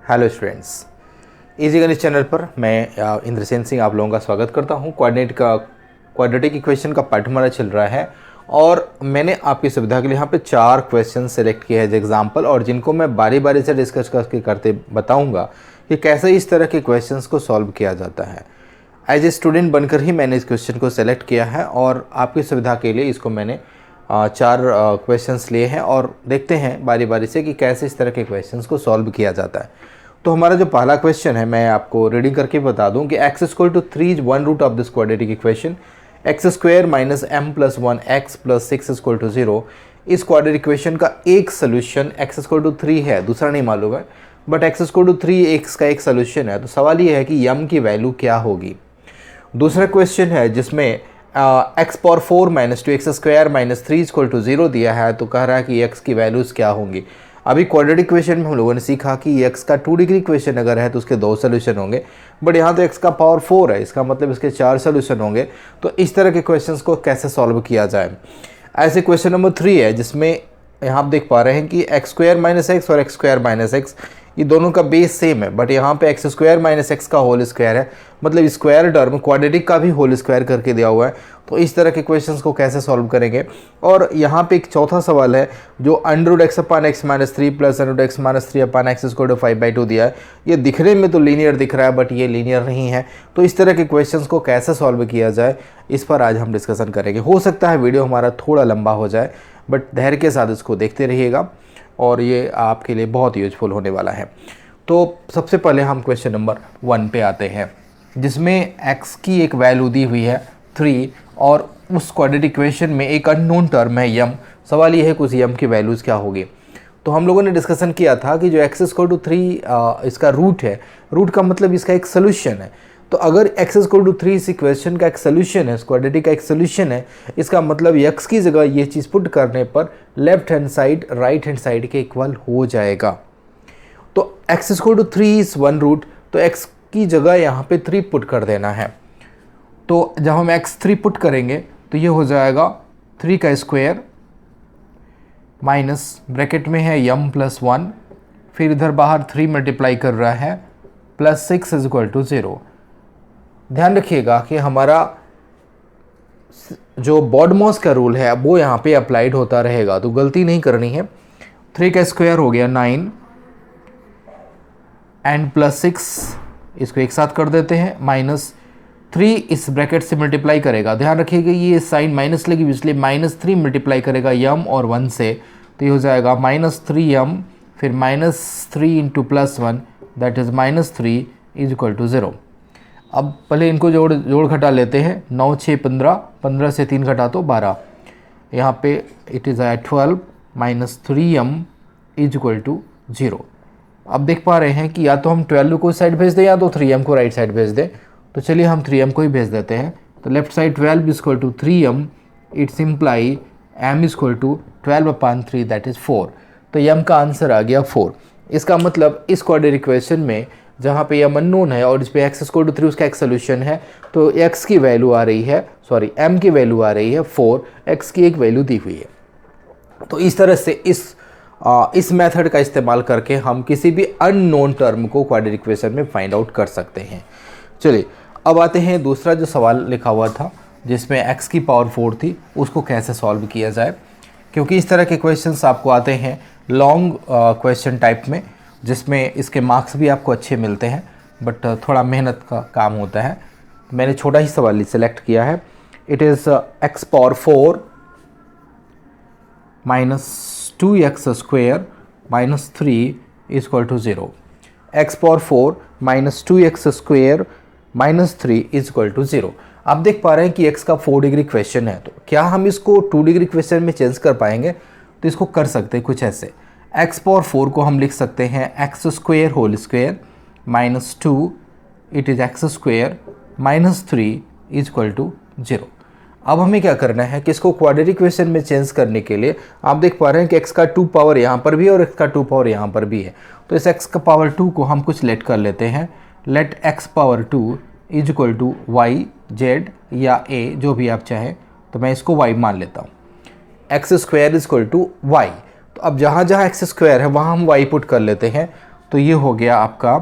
Hello students, easy गणित channel पर मैं इंद्रसेन सिंह आप लोगों का स्वागत करता हूं। क्वाड्रेटिक इक्वेशन का पार्ट हमारा चल रहा है और मैंने आपकी सुविधा के लिए यहाँ पे 4 क्वेश्चन सेलेक्ट किए हैं एज एग्जाम्पल, और जिनको मैं बारी बारी से डिस्कस करते बताऊँगा कि कैसे इस तरह के क्वेश्चंस को सॉल्व किया जाता है। एज ए स्टूडेंट बनकर ही मैंने इस क्वेश्चन को सेलेक्ट किया है और आपकी सुविधा के लिए इसको मैंने 4 क्वेश्चंस लिए हैं और देखते हैं बारी बारी से कि कैसे इस तरह के क्वेश्चंस को सॉल्व किया जाता है। तो हमारा जो पहला क्वेश्चन है मैं आपको रीडिंग करके बता दूं कि x equal to 3 one root of this quadratic equation x square minus m plus 1 x plus 6 equal to 0। इस क्वाड्रेटिक इक्वेशन का एक सोल्यूशन x इक्वल टू 3 है, दूसरा नहीं मालूम है, but x equal to 3 x का एक सोल्यूशन है। तो सवाल ये है कि m की वैल्यू क्या होगी। दूसरा क्वेश्चन है जिसमें x power 4 minus 2 x square minus 3 equal to 0 दिया है, तो कह रहा है कि x की वैल्यूज़ क्या होंगी। अभी क्वाड्रेटिक इक्वेशन में हम लोगों ने सीखा कि x का 2 डिग्री इक्वेशन अगर है तो उसके 2 सोल्यूशन होंगे, बट यहाँ तो x का पावर 4 है, इसका मतलब इसके 4 सोल्यूशन होंगे। तो इस तरह के क्वेश्चंस को कैसे सॉल्व किया जाए। ऐसे क्वेश्चन नंबर 3 है जिसमें यहाँ आप देख पा रहे हैं कि एक्स स्क्वायर माइनस एक्स और एक्स स्क्वायर माइनस एक्स ये दोनों का बेस सेम है, बट यहाँ पे एक्स स्क्वायर माइनस एक्स का होल स्क्वायर है, मतलब स्क्वायर टर्म क्वाड्रेटिक का भी होल स्क्वायर करके दिया हुआ है। तो इस तरह के क्वेश्चंस को कैसे सॉल्व करेंगे। और यहाँ पे एक चौथा सवाल है जो under x upon x minus 3 plus under x minus 3 upon x square 5/2 दिया है। ये दिखने में तो लीनियर दिख रहा है बट ये लीनियर नहीं है। तो इस तरह के क्वेश्चंस को कैसे सॉल्व किया जाए इस पर आज हम डिस्कशन करेंगे। हो सकता है वीडियो हमारा थोड़ा लंबा हो जाए, बट धैर्य के साथ इसको देखते रहिएगा और ये आपके लिए बहुत यूजफुल होने वाला है। तो सबसे पहले हम क्वेश्चन नंबर 1 पे आते हैं जिसमें x की एक वैल्यू दी हुई है 3 और उस क्वाड्रेटिक इक्वेशन में एक अननोन टर्म है m। सवाल ये है कि उस m की वैल्यूज़ क्या होगी। तो हम लोगों ने डिस्कशन किया था कि जो x इक्वल टू 3 इसका रूट है, रूट का मतलब इसका एक सोल्यूशन है। तो अगर x इक्वल टू 3 इस इक्वेशन का एक सोल्यूशन है, इस क्वाड्रेटिक का एक सोल्यूशन है, इसका मतलब x की जगह ये चीज़ पुट करने पर left hand side right hand side के इक्वल हो जाएगा। तो x equal to 3 is one root, तो x की जगह यहाँ पे 3 पुट कर देना है। तो जब हम x3 पुट करेंगे तो ये हो जाएगा 3 का स्क्वायर माइनस ब्रैकेट में है m प्लस 1, फिर इधर बाहर 3 मल्टीप्लाई कर रहा है प्लस 6 इज इक्वल टू 0। ध्यान रखिएगा कि हमारा जो बॉडमॉस का रूल है वो यहाँ पे अप्लाइड होता रहेगा, तो गलती नहीं करनी है। 3 का स्क्वायर हो गया 9 एंड प्लस 6, इसको एक साथ कर देते हैं, माइनस 3 इस ब्रैकेट से मल्टीप्लाई करेगा। दैट रखिएगा ये साइन माइनस लगी इसलिए माइनस 3 मल्टीप्लाई करेगा m और 1 से, तो ये हो जाएगा माइनस 3m फिर minus 3 into plus 1 that is minus 3 is equal to 0। अब पहले इनको जोड़ घटा लेते हैं। 9 6 15, 15 से 3 घटा तो 12, यहाँ पे it is 12 minus 3m is equal to 0। अब देख पा रहे हैं कि या तो हम 12 को साइड भेज दें या तो 3m को राइट साइड भेज दें। तो चलिए हम 3m को ही भेज देते हैं। तो left side 12 is equal to 3m, it's imply m is equal to 12 upon 3 that is 4। तो m का आंसर आ गया 4। इसका मतलब इस क्वाड्रेटिक इक्वेशन में जहाँ पे m अननोन है और इस पे x इक्वल टू 3 उसका एक सोल्यूशन है, तो x की वैल्यू आ रही है, सॉरी m की वैल्यू आ रही है 4, x की एक वैल्यू दी हुई है। तो इस तरह से इस मेथड का इस्तेमाल करके हम किसी भी अननोन टर्म को क्वाड्रेटिक इक्वेशन में फाइंड आउट कर सकते हैं। चलिए अब आते हैं दूसरा जो सवाल लिखा हुआ था जिसमें x की पावर 4 थी, उसको कैसे सॉल्व किया जाए। क्योंकि इस तरह के क्वेश्चंस आपको आते हैं लॉन्ग क्वेश्चन टाइप में, जिसमें इसके मार्क्स भी आपको अच्छे मिलते हैं बट थोड़ा मेहनत का काम होता है। मैंने छोटा ही सवाल सेलेक्ट किया है। It is x power 4 minus 2x square minus 3 is equal to 0। x power 4 minus 2x square minus 3 is equal to 0। आप देख पा रहे हैं कि x का 4 डिग्री क्वेश्चन है, तो क्या हम इसको 2 डिग्री क्वेश्चन में चेंज कर पाएंगे। तो इसको कर सकते हैं कुछ ऐसे। x पावर 4 को हम लिख सकते हैं x square whole square minus 2 it is x square minus 3 is equal to 0। अब हमें क्या करना है कि इसको क्वाड्रेटिक इक्वेशन में चेंज करने के लिए आप देख पा रहे हैं कि x का 2 पावर यहाँ पर भी है और x का 2 पावर यहाँ पर भी है। तो इस x का पावर 2 को हम कुछ लेट कर लेते हैं। Let x power 2 is equal to y z या a जो भी आप चाहें, तो मैं इसको y मान लेता हूँ। x square is equal to y। तो अब जहाँ जहाँ x स्क्वायर है वहाँ हम y पुट कर लेते हैं। तो ये हो गया आपका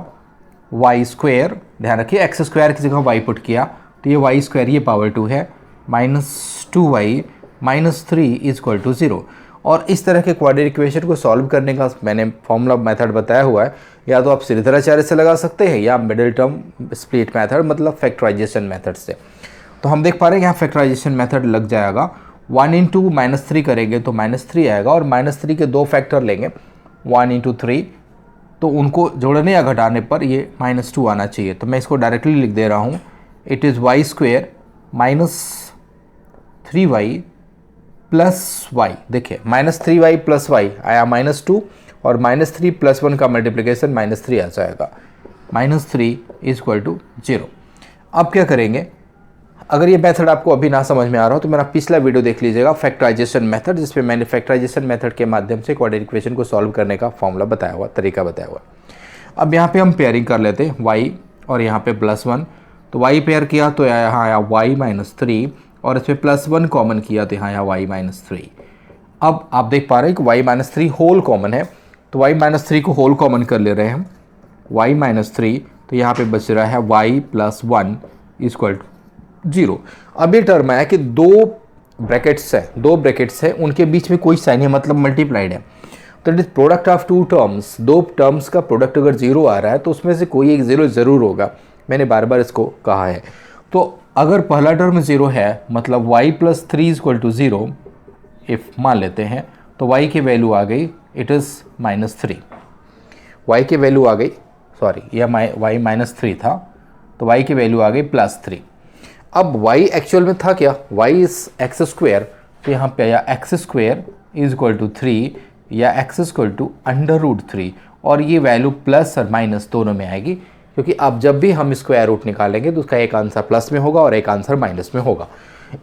वाई स्क्वायर, ध्यान रखिए एक्स स्क्वायर की जगह वाई पुट किया, तो ये वाई स्क्वायर ये पावर 2 है, -2y -3 इज इक्वल टू 0। और इस तरह के क्वाड्रेटिक इक्वेशन को सॉल्व करने का मैंने फॉर्मूला मेथड बताया हुआ है, या तो आप श्रीधराचार्य से लगा सकते हैं या मिडिल टर्म स्प्लिट मेथड मतलब फैक्टराइजेशन मेथड से। तो हम देख पा रहे हैं यहाँ फैक्टराइजेशन मेथड लग जाएगा, 1 इंटू -3 करेंगे तो -3 आएगा, और -3 के 2 फैक्टर लेंगे 1 इंटू 3, तो उनको जोड़ने या घटाने पर ये -2 आना चाहिए। तो मैं इसको डायरेक्टली लिख दे रहा हूँ, it is y square -3y plus y. देखिए -3y प्लस वाई आया -2, और -3 + 1 का मल्टीप्लिकेशन -3 आ जाएगा, -3 इज इक्वल टू 0। अब क्या करेंगे, अगर ये मेथड आपको अभी ना समझ में आ रहा हो तो मेरा पिछला वीडियो देख लीजिएगा फैक्टराइजेशन मेथड, जिसमें मैंने फैक्टराइजेशन मेथड के माध्यम से क्वाड्रेटिक इक्वेशन को सॉल्व करने का फॉर्मूला बताया हुआ, तरीका बताया हुआ। अब यहाँ पे हम पेयरिंग कर लेते हैं y और यहाँ पे +1, तो y पेयर किया तो यहाँ आया y -3, और इसमें +1 कॉमन किया तो यहाँ आया y -3। अब आप देख पा रहे हैं कि y -3 होल कॉमन है, तो y -3 को होल कॉमन कर ले रहे हैं हम, y -3, तो यहाँ पे बच रहा है y + 1 इक्वल टू 0। अब ये टर्म है कि दो ब्रैकेट्स है उनके बीच में कोई साइन है, मतलब मल्टीप्लाइड है, तो it is product of two terms. दो टर्म्स का प्रोडक्ट अगर 0 आ रहा है तो उसमें से कोई एक 0 ज़रूर होगा, मैंने बार बार इसको कहा है। तो अगर पहला टर्म 0 है मतलब y + 3 इक्वल टू 0, इफ मान लेते हैं, तो y की वैल्यू आ गई, इट इज़ -3, y की वैल्यू आ गई, सॉरी यह y -3 था, तो y की वैल्यू आ गई +3। अब y एक्चुअल में था क्या, y इज एक्स स्क्वायर, तो यहाँ पे आया x² इज इक्वल टू 3 या x = √3, और ये वैल्यू प्लस और माइनस दोनों में आएगी, क्योंकि अब जब भी हम स्क्वायर रूट निकालेंगे तो उसका एक आंसर प्लस में होगा और एक आंसर माइनस में होगा।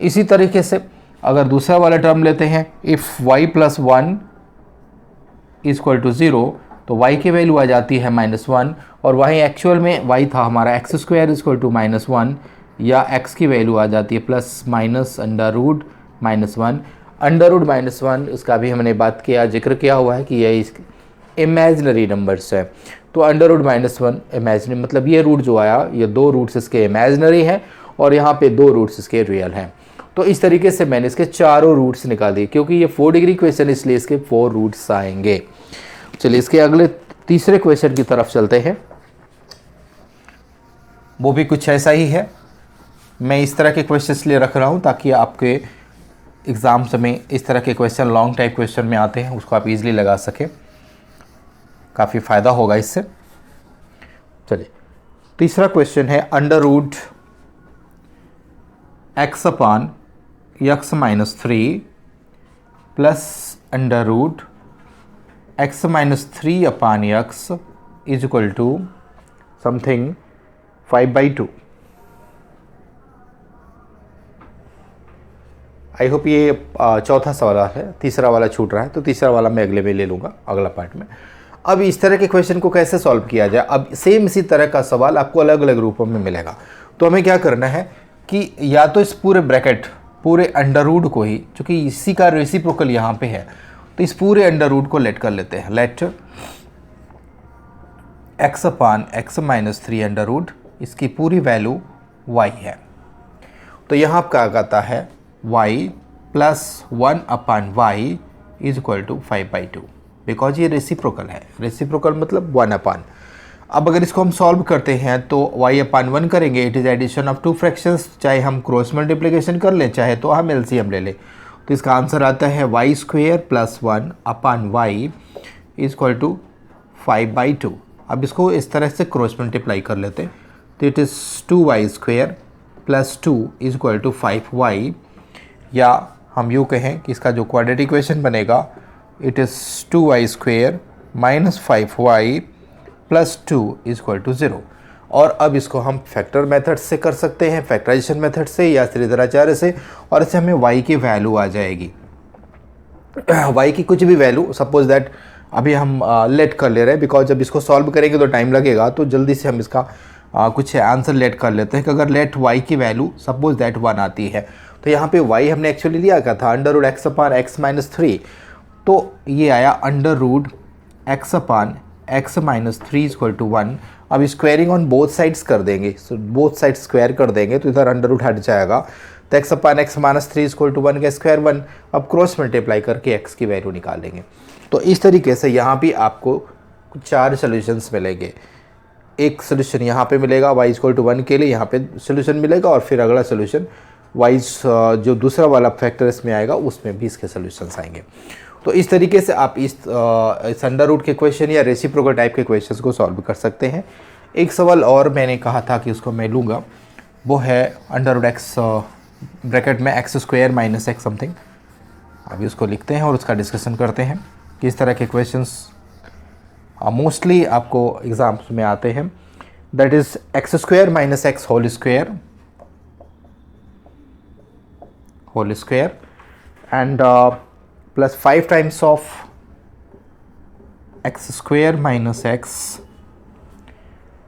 इसी तरीके से अगर दूसरा वाला टर्म लेते हैं, इफ़ y + 1 इक्वल टू 0, तो y की वैल्यू आ जाती है -1, और वहीं एक्चुअल में y था हमारा x² इक्वल टू -1, या x की वैल्यू आ जाती है +- √-1 √-1, उसका भी हमने बात किया, जिक्र किया हुआ है कि ये इमेजिनरी नंबर्स है, तो √-1 इमेजिनरी, मतलब ये रूट जो आया, ये 2 रूट्स इसके इमेजिनरी हैं और यहाँ पे 2 रूट्स इसके रियल हैं। तो इस तरीके से मैंने इसके चारों रूट्स निकाल दिए, क्योंकि ये 4 डिग्री क्वेश्चन इसलिए इसके 4 रूट्स आएंगे। चलिए इसके अगले तीसरे क्वेश्चन की तरफ चलते हैं, वो भी कुछ ऐसा ही है। मैं इस तरह के क्वेश्चन इसलिए रख रहा हूँ ताकि आपके एग्ज़ाम्स में इस तरह के क्वेश्चन लॉन्ग टाइप क्वेश्चन में आते हैं, उसको आप इजीली लगा सकें, काफ़ी फ़ायदा होगा इससे। चलिए तीसरा क्वेश्चन है √x/(x -3) plus √x-3/x is equal to something 5/2। I hope ये चौथा सवाल है, तीसरा वाला छूट रहा है, तो तीसरा वाला मैं अगले में ले लूँगा, अगला पार्ट में। अब इस तरह के क्वेश्चन को कैसे सॉल्व किया जाए, अब सेम इसी तरह का सवाल आपको अलग अलग रूपों में मिलेगा। तो हमें क्या करना है कि या तो इस पूरे ब्रैकेट, पूरे अंडर रूट को ही, चूँकि इसी का रेसिप्रोकल यहाँ पे है, तो इस पूरे अंडर रूट को लेट कर लेते हैं, लेट x/(x -3) इसकी पूरी वैल्यू y है। तो यहाँ आपका आता है y + 1/y is equal to 5/2, because ये रेसिप्रोकल है, रेसिप्रोकल मतलब 1/। अब अगर इसको हम सॉल्व करते हैं तो y/1 करेंगे, it is addition of 2 fractions, चाहे हम क्रॉस मल्टीप्लिकेशन कर लें, चाहे तो हम एलसीएम ले लें, तो इसका आंसर आता है y² + 1/y is equal to 5/2। अब इसको इस तरह से क्रॉस मल्टीप्लाई कर लेते हैं, तो it is 2y² + 2 is equal to 5y, या हम यूँ कहें कि इसका जो क्वाड्रेटिक इक्वेशन बनेगा, it is 2y² - 5y + 2 is equal to 0। और अब इसको हम फैक्टर मेथड से कर सकते हैं, फैक्टराइजेशन मेथड से या श्रीधराचार्य से, और इससे हमें y की वैल्यू आ जाएगी, y की कुछ भी वैल्यू, सपोज दैट अभी हम लेट कर ले रहे हैं, बिकॉज जब इसको सॉल्व करेंगे तो टाइम लगेगा, तो जल्दी से हम इसका कुछ आंसर लेट कर लेते हैं कि अगर लेट y की वैल्यू सपोज दैट 1 आती है, तो यहाँ पे y हमने एक्चुअली लिया क्या था, √x/(x -3), तो ये आया √x/(x x minus 3 equal to 1। अब स्क्वायरिंग ऑन बोथ साइड्स कर देंगे, सो बोथ साइड स्क्वायर कर देंगे तो इधर अंडर रूट हट जाएगा, तो x upon x minus 3 equal to 1 का स्क्वायर 1। अब क्रॉस मल्टीप्लाई करके x की वैल्यू निकालेंगे। तो इस तरीके से यहाँ भी आपको 4 सोल्यूशंस मिलेंगे। एक सोल्यूशन यहाँ पे मिलेगा y इक्वल टू 1 के लिए, यहाँ पे सोल्यूशन मिलेगा, और फिर अगला सोल्यूशन y जो दूसरा वाला फैक्टर इसमें आएगा उसमें भी इसके सोल्यूशंस आएंगे। तो इस तरीके से आप इस अंडर रूट के क्वेश्चन या रेसिप्रोकल टाइप के क्वेश्चंस को सॉल्व कर सकते हैं। एक सवाल और मैंने कहा था कि उसको मैं लूँगा, वो है अंडर रूट एक्स ब्रैकेट में x square minus x something. अभी उसको लिखते हैं और उसका डिस्कशन करते हैं कि इस तरह के क्वेश्चंस मोस्टली आपको एग्जाम्स में आते हैं। That is x square minus x whole square and plus 5 times of x square minus x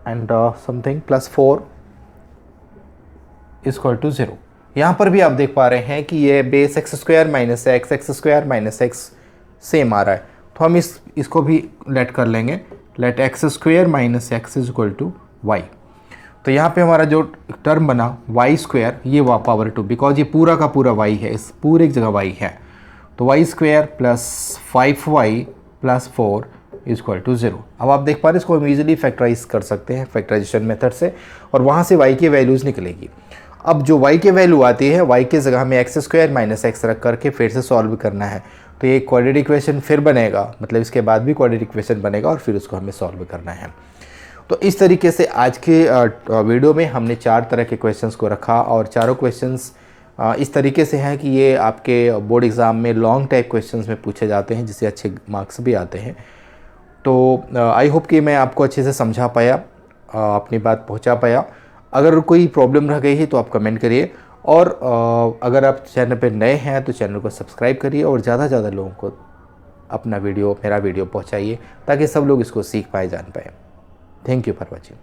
and something plus 4 is equal to 0। यहाँ पर भी आप देख पा रहे हैं कि ये base x square minus x square minus x same आ रहा है, तो हम इसको भी लेट कर लेंगे, let x square minus x is equal to y. तो यहाँ पे हमारा जो टर्म बना वाई स्क्वायर, ये पावर 2, बिकॉज ये पूरा का पूरा वाई है, इस पूरे जगह वाई है, तो y square plus 5y plus 4 is equal to 0। अब आप देख पा रहे हैं इसको हम ईजिली फैक्टराइज कर सकते हैं फैक्टराइजेशन मेथड से, और वहाँ से y की वैल्यूज़ निकलेगी। अब जो y की वैल्यू आती है, y की जगह हमें एक्स स्क्वायर माइनस एक्स रख करके फिर से सॉल्व करना है, तो ये क्वाड्रेटिक इक्वेशन फिर बनेगा, मतलब इसके बाद भी क्वाड्रेटिक इक्वेशन बनेगा और फिर उसको हमें सॉल्व करना है। तो इस तरीके से आज के वीडियो में हमने 4 तरह के क्वेश्चंस को रखा, और चारों क्वेश्चंस इस तरीके से हैं कि ये आपके बोर्ड एग्ज़ाम में लॉन्ग टाइप क्वेश्चंस में पूछे जाते हैं, जिससे अच्छे मार्क्स भी आते हैं। तो आई होप कि मैं आपको अच्छे से समझा पाया, अपनी बात पहुंचा पाया। अगर कोई प्रॉब्लम रह गई है तो आप कमेंट करिए, और अगर आप चैनल पर नए हैं तो चैनल को सब्सक्राइब करिए और ज़्यादा से ज़्यादा लोगों को मेरा वीडियो पहुँचाइए, ताकि सब लोग इसको सीख पाए, जान पाए। Thank you for watching.